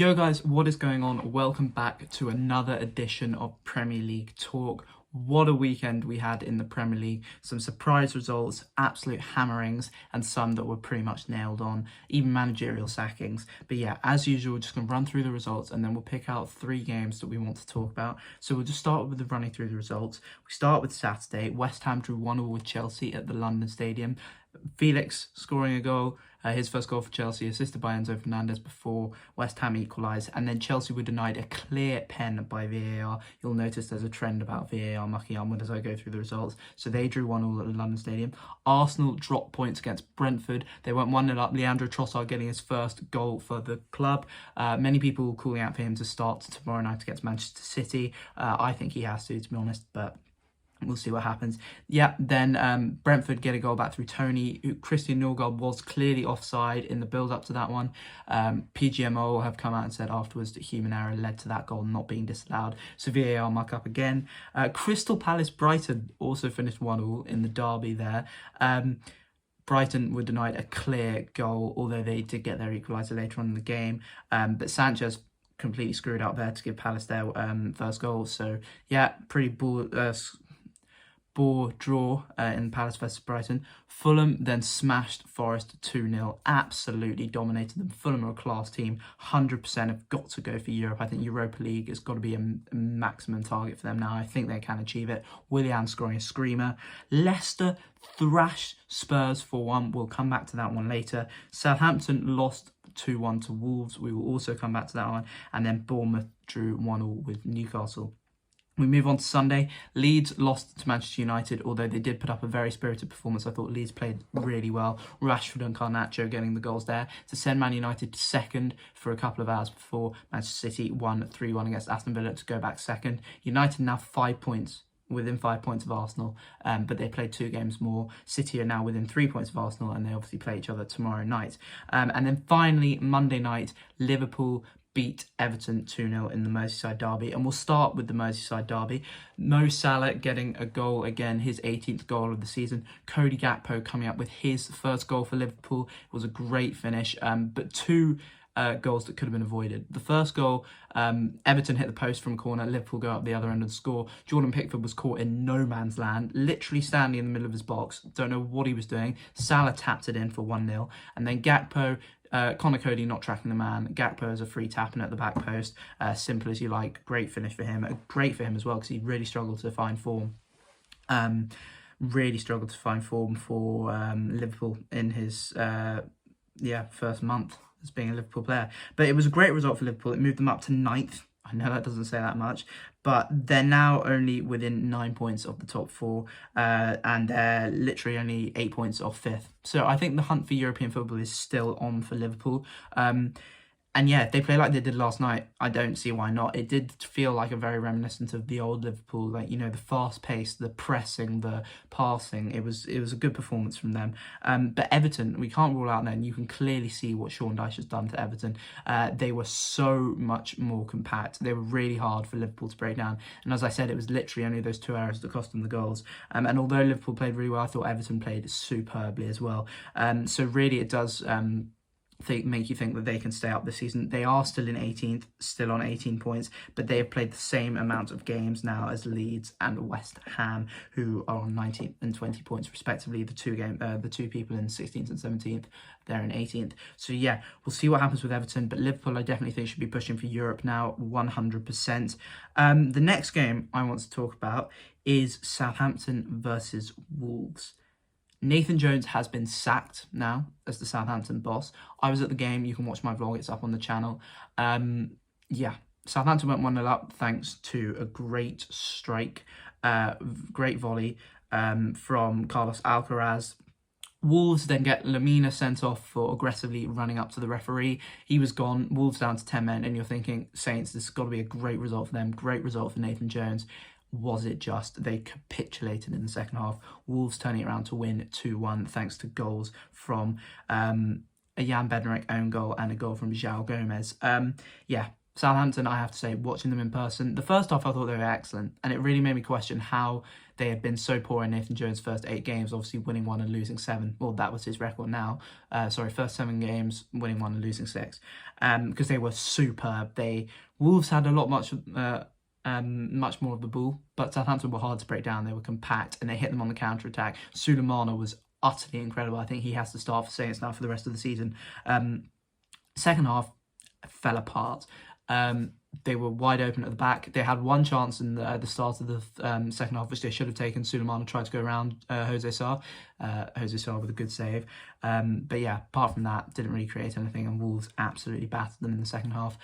Yo guys, what is going on? Welcome back to another edition of Premier League Talk. What a weekend we had in the Premier League. Some surprise results, absolute hammerings, and some that were pretty much nailed on, even managerial sackings. But yeah, as usual, we're just going to run through the results and then we'll pick out 3 games that we want to talk about. So we'll just start with the running through the results. We start with Saturday. West Ham drew 1-1 with Chelsea at the London Stadium. Felix scoring a goal, his first goal for Chelsea, assisted by Enzo Fernandez before West Ham equalised, and then Chelsea were denied a clear pen by VAR. You'll notice there's a trend about VAR mucking up as I go through the results. So they drew 1-1 at the London Stadium. Arsenal dropped points against Brentford. They went 1-0 up. Leandro Trossard getting his first goal for the club. Many people calling out for him to start tomorrow night against Manchester City. I think he has to be honest, but we'll see what happens. Yeah, then Brentford get a goal back through Tony. Christian Norgard was clearly offside in the build-up to that one. PGMO have come out and said afterwards that human error led to that goal not being disallowed. So VAR muck up again. Crystal Palace Brighton also finished 1-1 in the derby there. Brighton were denied a clear goal, although they did get their equaliser later on in the game. But Sanchez completely screwed up there to give Palace their first goal. So yeah, pretty bore draw in Palace versus Brighton. Fulham then smashed Forest 2-0, absolutely dominated them. Fulham are a class team, 100% have got to go for Europe. I think Europa League has got to be a maximum target for them now. I think they can achieve it. Willian scoring a screamer. Leicester thrashed Spurs 4-1. We'll come back to that one later. Southampton lost 2-1 to Wolves. We will also come back to that one. And then Bournemouth drew 1-1 with Newcastle. We move on to Sunday. Leeds lost to Manchester United, although they did put up a very spirited performance. I thought Leeds played really well. Rashford and Garnacho getting the goals there to send Man United to second for a couple of hours before Manchester City won 3-1 against Aston Villa to go back second. United now 5 points, within 5 points of Arsenal, but they played 2 games more. City are now within 3 points of Arsenal, and they obviously play each other tomorrow night. And then finally, Monday night, Liverpool beat Everton 2-0 in the Merseyside derby. And we'll start with the Merseyside derby. Mo Salah getting a goal again, his 18th goal of the season. Cody Gakpo coming up with his first goal for Liverpool. It was a great finish, but 2 goals that could have been avoided. The first goal, Everton hit the post from corner, Liverpool go up the other end of the score. Jordan Pickford was caught in no man's land, literally standing in the middle of his box. Don't know what he was doing. Salah tapped it in for 1-0. And then Gakpo, Connor Cody not tracking the man. Gakpo is a free tapping at the back post. Simple as you like. Great finish for him. Great for him as well because he really struggled to find form. Really struggled to find form for Liverpool in his first month as being a Liverpool player. But it was a great result for Liverpool. It moved them up to 9th. I know that doesn't say that much, but they're now only within 9 points of the top 4, and they're literally only 8 points off 5th. So I think the hunt for European football is still on for Liverpool. And yeah, if they play like they did last night, I don't see why not. It did feel like a very reminiscent of the old Liverpool, like, you know, the fast pace, the pressing, the passing. It was a good performance from them. But Everton, we can't rule out then. You can clearly see what Sean Dyche has done to Everton. They were so much more compact. They were really hard for Liverpool to break down. And as I said, it was literally only those 2 errors that cost them the goals. And although Liverpool played really well, I thought Everton played superbly as well. So really it does make you think that they can stay up this season. They are still in 18th, still on 18 points, but they have played the same amount of games now as Leeds and West Ham, who are on 19 and 20 points respectively. The two people in 16th and 17th, they're in 18th. So yeah, we'll see what happens with Everton, but Liverpool I definitely think should be pushing for Europe now, 100%. The next game I want to talk about is Southampton versus Wolves. Nathan Jones has been sacked now as the Southampton boss. I was at the game. You can watch my vlog. It's up on the channel. Yeah, Southampton went 1-0 up thanks to a great strike, great volley from Carlos Alcaraz. Wolves then get Lamina sent off for aggressively running up to the referee. He was gone. Wolves down to 10 men. And you're thinking, Saints, this has got to be a great result for them. Great result for Nathan Jones. Was it just? They capitulated in the second half. Wolves turning it around to win 2-1 thanks to goals from a Jan Bednarek own goal and a goal from João Gomez. Yeah, Southampton, I have to say, watching them in person, the first half I thought they were excellent, and it really made me question how they had been so poor in Nathan Jones' first 8 games, obviously winning 1 and losing 7. Well, that was his record now. First 7 games, winning 1 and losing 6. Because they were superb. Wolves had much more of the ball, but Southampton were hard to break down. They were compact, and they hit them on the counter-attack. Sulemana was utterly incredible. I think he has to start for Saints now for the rest of the season. Second half fell apart. They were wide open at the back. They had one chance in the start of the second half, which they should have taken. Sulemana tried to go around Jose Sarr. Jose Sarr with a good save. But yeah, apart from that, didn't really create anything, and Wolves absolutely battered them in the second half.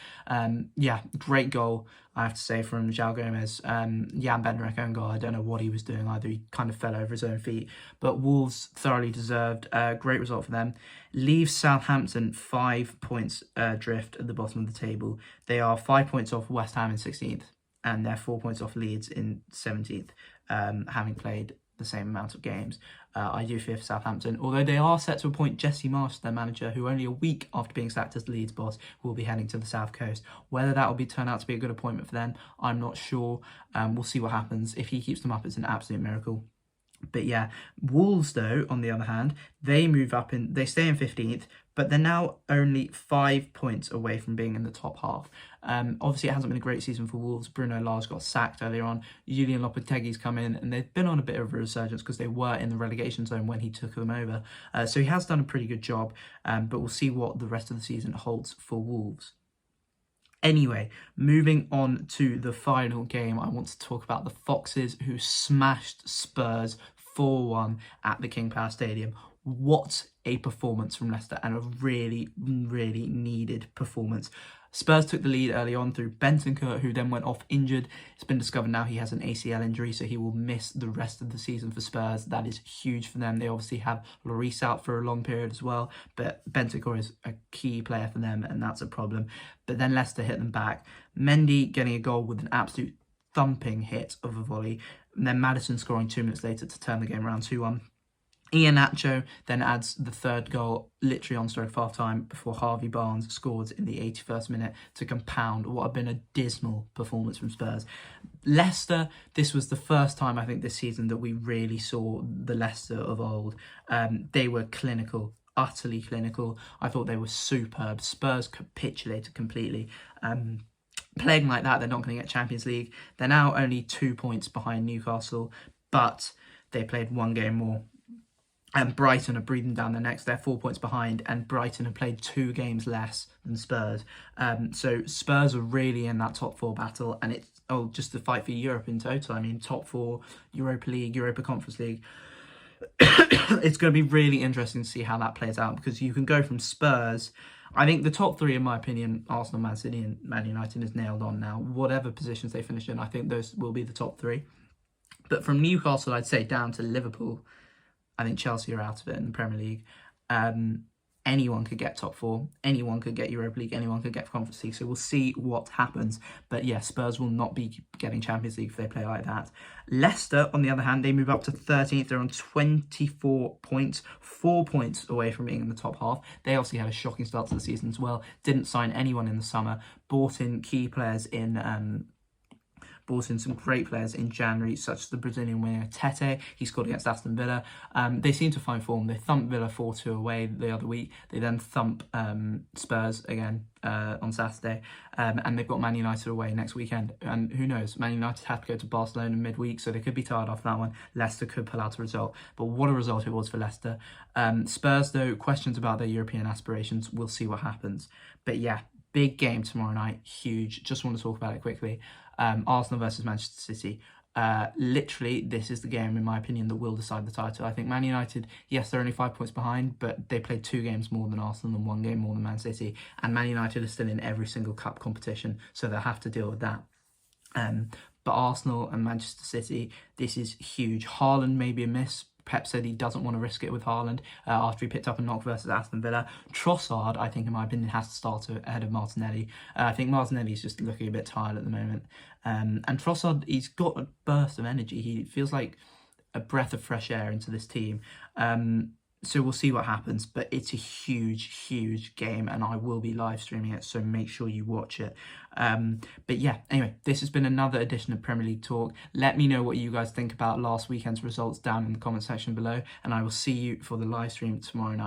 Great goal, I have to say, from João Gomez. Jan Bednarek own goal. I don't know what he was doing either. He kind of fell over his own feet. But Wolves thoroughly deserved. Great result for them. Leaves Southampton 5 points drift at the bottom of the table. They are 5 points off West Ham in 16th, and they're 4 points off Leeds in 17th, having played the same amount of games. I do fear for Southampton, although they are set to appoint Jesse Marsh, their manager, who only a week after being sacked as the Leeds boss will be heading to the South Coast. Whether that will turn out to be a good appointment for them, I'm not sure. We'll see what happens. If he keeps them up, it's an absolute miracle. But yeah, Wolves, though, on the other hand, they stay in 15th, but they're now only 5 points away from being in the top half. Obviously, it hasn't been a great season for Wolves. Bruno Lage got sacked earlier on. Julian Lopetegui's come in, and they've been on a bit of a resurgence because they were in the relegation zone when he took them over. So he has done a pretty good job, but we'll see what the rest of the season holds for Wolves. Anyway, moving on to the final game, I want to talk about the Foxes, who smashed Spurs 4-1 at the King Power Stadium. What a performance from Leicester, and a really, really needed performance. Spurs took the lead early on through Bentancur, who then went off injured. It's been discovered now he has an ACL injury, so he will miss the rest of the season for Spurs. That is huge for them. They obviously have Lloris out for a long period as well, but Bentancur is a key player for them, and that's a problem. But then Leicester hit them back. Mendy getting a goal with an absolute thumping hit of a volley, and then Maddison scoring 2 minutes later to turn the game around 2-1. Iheanacho then adds the third goal literally on stroke of half time before Harvey Barnes scored in the 81st minute to compound what had been a dismal performance from Spurs. Leicester, this was the first time I think this season that we really saw the Leicester of old. They were clinical, utterly clinical. I thought they were superb. Spurs capitulated completely. Playing like that, they're not going to get Champions League. They're now only 2 points behind Newcastle, but they played 1 game more. And Brighton are breathing down their necks. They're 4 points behind, and Brighton have played 2 games less than Spurs. So Spurs are really in that top 4 battle, and it's just the fight for Europe in total. I mean, top 4, Europa League, Europa Conference League. It's going to be really interesting to see how that plays out, because you can go from Spurs. I think the top 3, in my opinion, Arsenal, Man City and Man United, is nailed on now. Whatever positions they finish in, I think those will be the top 3. But from Newcastle, I'd say, down to Liverpool, I think Chelsea are out of it in the Premier League. Anyone could get top 4. Anyone could get Europa League. Anyone could get Conference League. So we'll see what happens. But yeah, Spurs will not be getting Champions League if they play like that. Leicester, on the other hand, they move up to 13th. They're on 24 points. 4 points away from being in the top half. They obviously had a shocking start to the season as well. Didn't sign anyone in the summer. Bought in key players brought in some great players in January, such as the Brazilian winger Tete. He scored against Aston Villa. They seem to find form. They thumped Villa 4-2 away the other week. They then thump Spurs again on Saturday. And they've got Man United away next weekend. And who knows, Man United have to go to Barcelona midweek, so they could be tired after that one. Leicester could pull out a result. But what a result it was for Leicester. Spurs, though, questions about their European aspirations. We'll see what happens. But yeah, big game tomorrow night. Huge. Just want to talk about it quickly. Arsenal versus Manchester City. Literally, this is the game, in my opinion, that will decide the title. I think Man United, yes, they're only 5 points behind, but they played 2 games more than Arsenal and 1 game more than Man City. And Man United are still in every single cup competition, so they'll have to deal with that. But Arsenal and Manchester City, this is huge. Haaland may be a miss. Pep said he doesn't want to risk it with Haaland after he picked up a knock versus Aston Villa. Trossard, I think, in my opinion, has to start ahead of Martinelli. I think Martinelli's just looking a bit tired at the moment. And Trossard, he's got a burst of energy. He feels like a breath of fresh air into this team. So we'll see what happens, but it's a huge game, and I will be live streaming it, so make sure you watch it. But yeah, anyway, this has been another edition of Premier League Talk. Let me know what you guys think about last weekend's results down in the comment section below, and I will see you for the live stream tomorrow night.